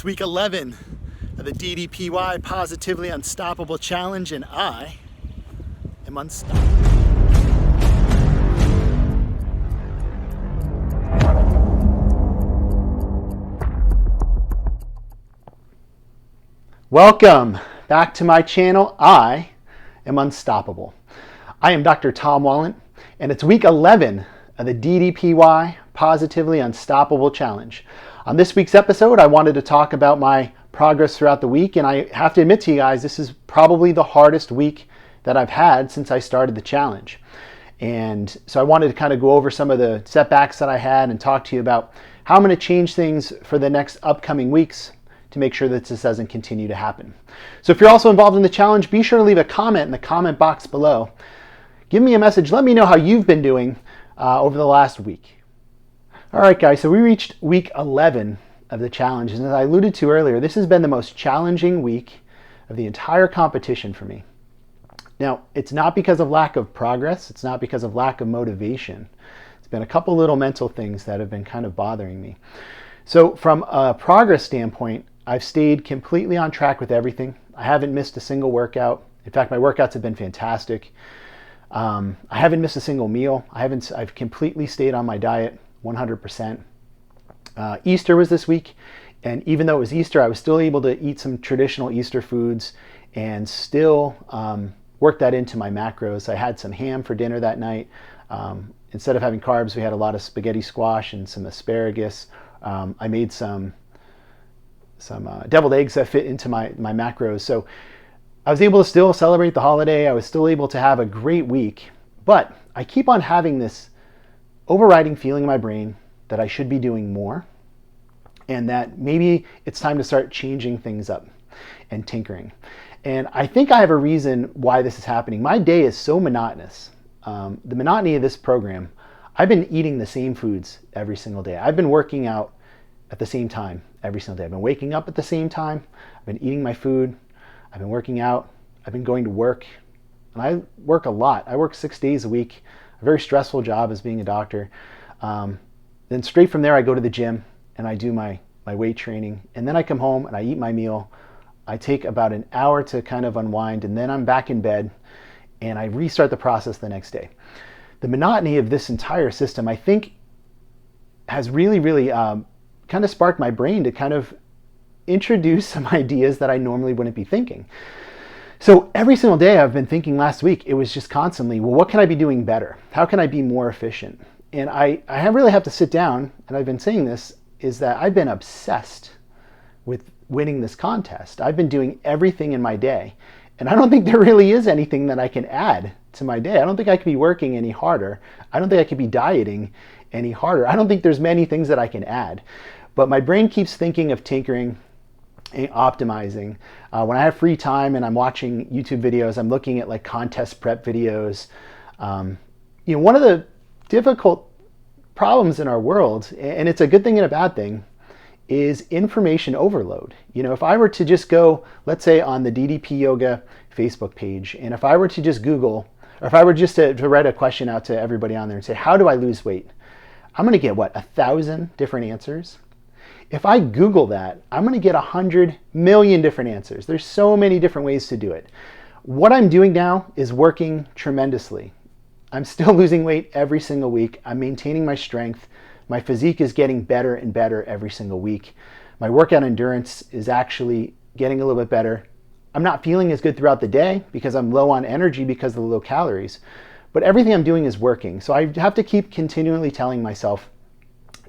It's week 11 of the DDPY Positively Unstoppable Challenge, and I am unstoppable. Welcome back to my channel. I am unstoppable. I am Dr. Tom Wallen, and it's week 11 of the DDPY Positively Unstoppable Challenge. On this week's episode, I wanted to talk about my progress throughout the week, and I have to admit to you guys, this is probably the hardest week that I've had since I started the challenge. And so I wanted to kind of go over some of the setbacks that I had and talk to you about how I'm going to change things for the next upcoming weeks to make sure that this doesn't continue to happen. So if you're also involved in the challenge, be sure to leave a comment in the comment box below. Give me a message. Let me know how you've been doing over the last week. All right, guys, so we reached week 11 of the challenge. And as I alluded to earlier, this has been the most challenging week of the entire competition for me. Now, it's not because of lack of progress. It's not because of lack of motivation. It's been a couple little mental things that have been kind of bothering me. So from a progress standpoint, I've stayed completely on track with everything. I haven't missed a single workout. In fact, my workouts have been fantastic. I haven't missed a single meal. I've completely stayed on my diet 100%. Easter was this week, and even though it was Easter, I was still able to eat some traditional Easter foods and still work that into my macros. I had some ham for dinner that night. Instead of having carbs, we had a lot of spaghetti squash and some asparagus. I made some deviled eggs that fit into my macros. So I was able to still celebrate the holiday. I was still able to have a great week, but I keep on having this overriding feeling in my brain that I should be doing more and that maybe it's time to start changing things up and tinkering. And I think I have a reason why this is happening. My day is so monotonous. The monotony of this program, I've been eating the same foods every single day. I've been working out at the same time every single day. I've been waking up at the same time. I've been eating my food. I've been working out. I've been going to work. And I work a lot. I work 6 days a week. A very stressful job as being a doctor. Then straight from there, I go to the gym and I do my weight training. And then I come home and I eat my meal. I take about an hour to kind of unwind, and then I'm back in bed and I restart the process the next day. The monotony of this entire system, I think, has really kind of sparked my brain to kind of introduce some ideas that I normally wouldn't be thinking. So every single day I've been thinking last week, it was just constantly, well, what can I be doing better? How can I be more efficient? And I really have to sit down, and I've been saying this, is that I've been obsessed with winning this contest. I've been doing everything in my day, and I don't think there really is anything that I can add to my day. I don't think I could be working any harder. I don't think I could be dieting any harder. I don't think there's many things that I can add. But my brain keeps thinking of tinkering and optimizing. When I have free time and I'm watching YouTube videos, I'm looking at like contest prep videos. One of the difficult problems in our world, and it's a good thing and a bad thing, is information overload. If I were to just go, let's say on the DDP Yoga Facebook page, and if I were to just Google, or if I were just to write a question out to everybody on there and say, how do I lose weight? I'm going to get, 1,000 different answers? If I Google that, I'm going to get 100 million different answers. There's so many different ways to do it. What I'm doing now is working tremendously. I'm still losing weight every single week. I'm maintaining my strength. My physique is getting better and better every single week. My workout endurance is actually getting a little bit better. I'm not feeling as good throughout the day because I'm low on energy because of the low calories. But everything I'm doing is working. So I have to keep continually telling myself,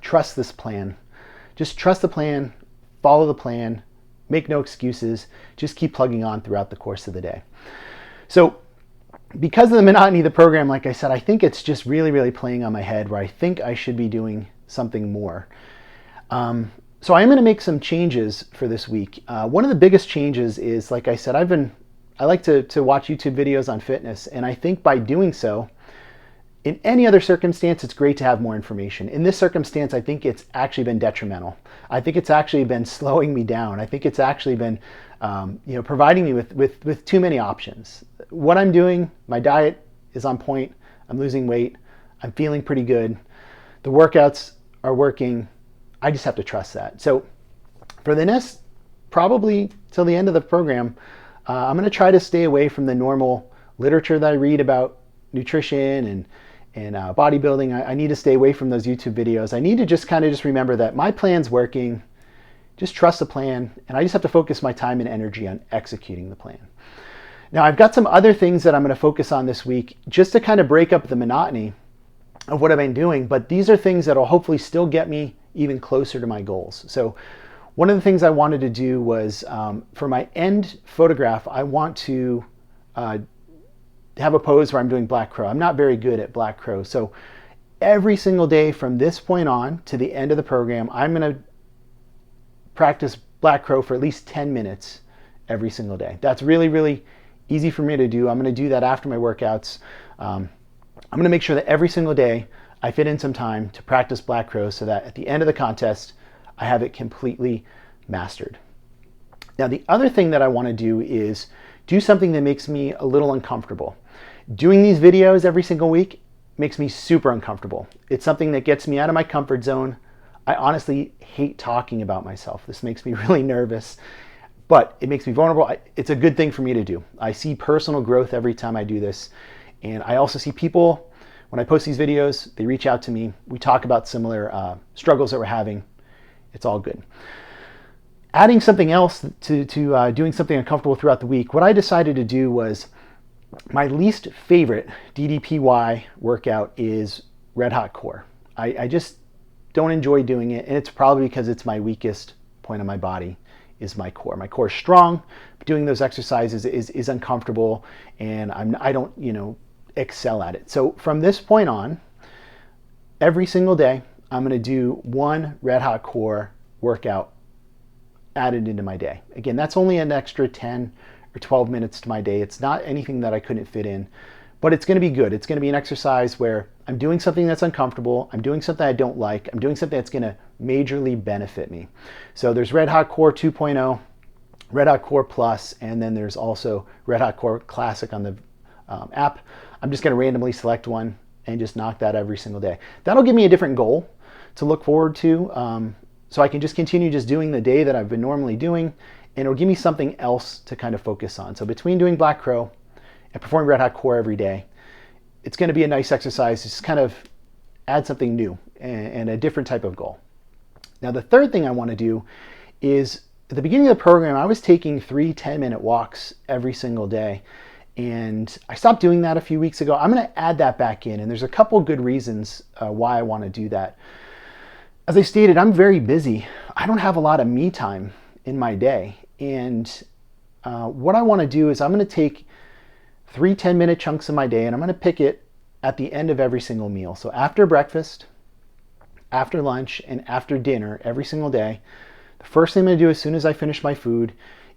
trust this plan. Just trust the plan, follow the plan, make no excuses, just keep plugging on throughout the course of the day. So because of the monotony of the program, like I said, I think it's just really playing on my head where I think I should be doing something more. So I am going to make some changes for this week. One of the biggest changes is, like I said, I like to watch YouTube videos on fitness, and I think by doing so, in any other circumstance, it's great to have more information. In this circumstance, I think it's actually been detrimental. I think it's actually been slowing me down. I think it's actually been providing me with too many options. What I'm doing, my diet is on point. I'm losing weight. I'm feeling pretty good. The workouts are working. I just have to trust that. So for the probably till the end of the program, I'm going to try to stay away from the normal literature that I read about nutrition and bodybuilding. I need to stay away from those YouTube videos. I need to just kind of just remember that my plan's working. Just trust the plan, and I just have to focus my time and energy on executing the plan. Now, I've got some other things that I'm going to focus on this week just to kind of break up the monotony of what I've been doing, but these are things that will hopefully still get me even closer to my goals. So one of the things I wanted to do was, for my end photograph, I want to have a pose where I'm doing black crow. I'm not very good at black crow. So every single day from this point on to the end of the program, I'm going to practice black crow for at least 10 minutes every single day. That's really, really easy for me to do. I'm going to do that after my workouts. I'm going to make sure that every single day I fit in some time to practice black crow so that at the end of the contest, I have it completely mastered. Now, the other thing that I want to do is do something that makes me a little uncomfortable. Doing these videos every single week makes me super uncomfortable. It's something that gets me out of my comfort zone. I honestly hate talking about myself. This makes me really nervous, but it makes me vulnerable. It's a good thing for me to do. I see personal growth every time I do this. And I also see people, when I post these videos, they reach out to me. We talk about similar struggles that we're having. It's all good. Adding something else to doing something uncomfortable throughout the week, what I decided to do was my least favorite DDPY workout is red hot core. I just don't enjoy doing it, and it's probably because it's my weakest point on my body is my core. My core is strong, but doing those exercises is uncomfortable, and I don't excel at it. So from this point on, every single day, I'm going to do one red hot core workout added into my day. Again, that's only an extra 10 or 12 minutes to my day. It's not anything that I couldn't fit in, but it's going to be good. It's going to be an exercise where I'm doing something that's uncomfortable. I'm doing something I don't like. I'm doing something that's going to majorly benefit me. So there's Red Hot Core 2.0, Red Hot Core Plus, and then there's also Red Hot Core Classic on the app. I'm just going to randomly select one and just knock that every single day. That'll give me a different goal to look forward to, so I can just continue just doing the day that I've been normally doing, and it'll give me something else to kind of focus on. So between doing Black Crow and performing Red Hot Core every day, it's going to be a nice exercise. Just kind of add something new and a different type of goal. Now, the third thing I want to do is at the beginning of the program, I was taking 3 10-minute walks every single day. And I stopped doing that a few weeks ago. I'm going to add that back in. And there's a couple good reasons why I want to do that. As I stated, I'm very busy. I don't have a lot of me time in my day. And what I want to do is I'm going to take 3 10-minute chunks of my day, and I'm going to pick it at the end of every single meal. So after breakfast, after lunch, and after dinner every single day, the first thing I'm going to do as soon as I finish my food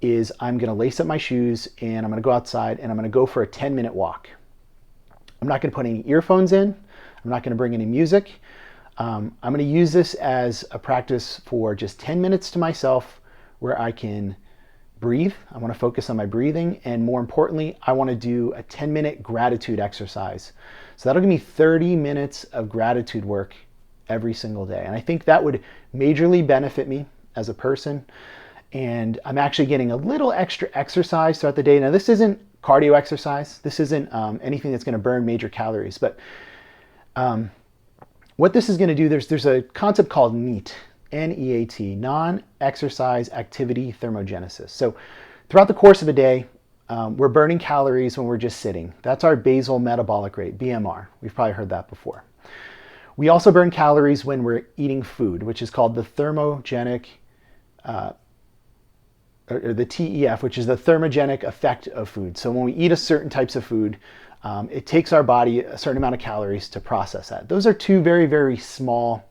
is I'm going to lace up my shoes and I'm going to go outside and I'm going to go for a 10-minute walk. I'm not going to put any earphones in. I'm not going to bring any music. I'm going to use this as a practice for just 10 minutes to myself where I can breathe. I want to focus on my breathing, and more importantly, I want to do a 10-minute gratitude exercise. So that'll give me 30 minutes of gratitude work every single day. And I think that would majorly benefit me as a person. And I'm actually getting a little extra exercise throughout the day. Now, this isn't cardio exercise. This isn't anything that's going to burn major calories. But what this is going to do, there's a concept called NEAT, N-E-A-T, non-exercise activity thermogenesis. So throughout the course of a day, we're burning calories when we're just sitting. That's our basal metabolic rate, BMR. We've probably heard that before. We also burn calories when we're eating food, which is called the thermogenic or the TEF, which is the thermogenic effect of food. So when we eat a certain types of food, it takes our body a certain amount of calories to process that. Those are 2 very, very small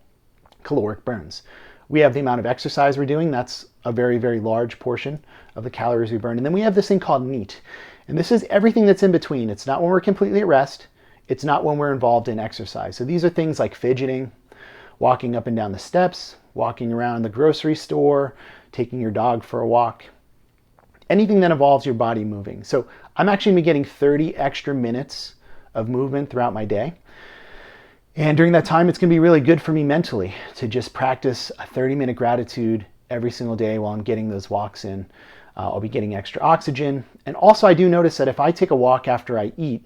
caloric burns. We have the amount of exercise we're doing. That's a very, very large portion of the calories we burn. And then we have this thing called NEAT. And this is everything that's in between. It's not when we're completely at rest. It's not when we're involved in exercise. So these are things like fidgeting, walking up and down the steps, walking around the grocery store, taking your dog for a walk, anything that involves your body moving. So I'm actually going to be getting 30 extra minutes of movement throughout my day. And during that time, it's going to be really good for me mentally to just practice a 30-minute gratitude every single day while I'm getting those walks in. I'll be getting extra oxygen. And also I do notice that if I take a walk after I eat,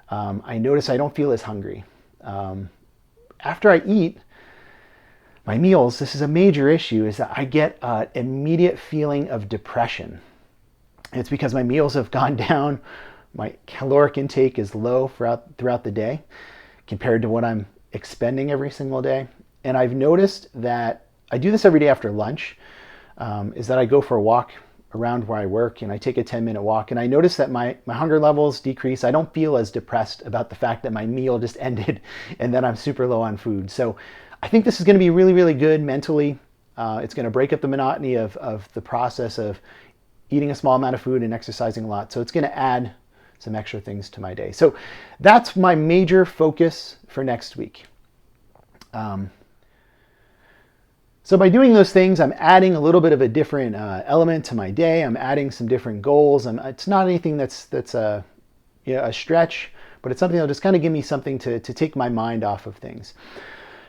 I notice I don't feel as hungry. After I eat my meals, this is a major issue, is that I get an immediate feeling of depression. It's because my meals have gone down, my caloric intake is low throughout the day compared to what I'm expending every single day. And I've noticed that I do this every day after lunch, is that I go for a walk around where I work and I take a 10-minute walk, and I notice that my hunger levels decrease. I don't feel as depressed about the fact that my meal just ended and that I'm super low on food. So I think this is going to be really, really good mentally. It's going to break up the monotony of the process of eating a small amount of food and exercising a lot. So it's going to add some extra things to my day. So that's my major focus for next week. So by doing those things, I'm adding a little bit of a different element to my day. I'm adding some different goals. It's not anything that's a stretch, but it's something that'll just kind of give me something to take my mind off of things.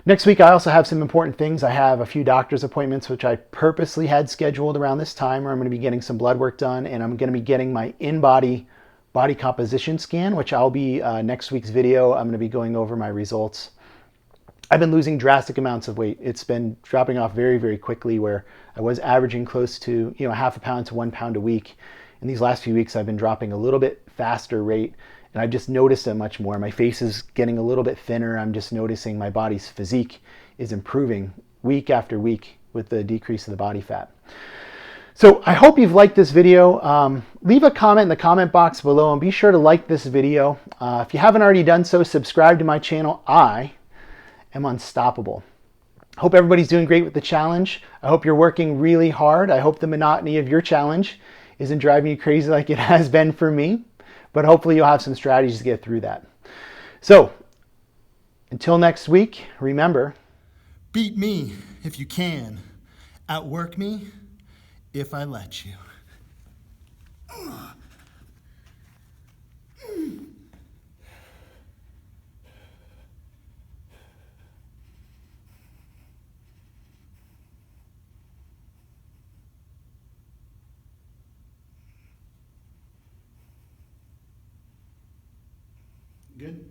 Next week, I also have some important things. I have a few doctor's appointments, which I purposely had scheduled around this time, where I'm going to be getting some blood work done, and I'm going to be getting my in-body body composition scan, which I'll be, next week's video, I'm going to be going over my results. I've been losing drastic amounts of weight. It's been dropping off very, very quickly, where I was averaging close to, half a pound to 1 pound a week. In these last few weeks, I've been dropping a little bit faster rate, and I've just noticed it much more. My face is getting a little bit thinner. I'm just noticing my body's physique is improving week after week with the decrease of the body fat. So I hope you've liked this video. Leave a comment in the comment box below, and be sure to like this video. If you haven't already done so, subscribe to my channel. I.AM. Unstoppable. I hope everybody's doing great with the challenge. I hope you're working really hard. I hope the monotony of your challenge isn't driving you crazy like it has been for me, but hopefully you'll have some strategies to get through that. So until next week, remember, beat me if you can. Outwork me if I let you. Good?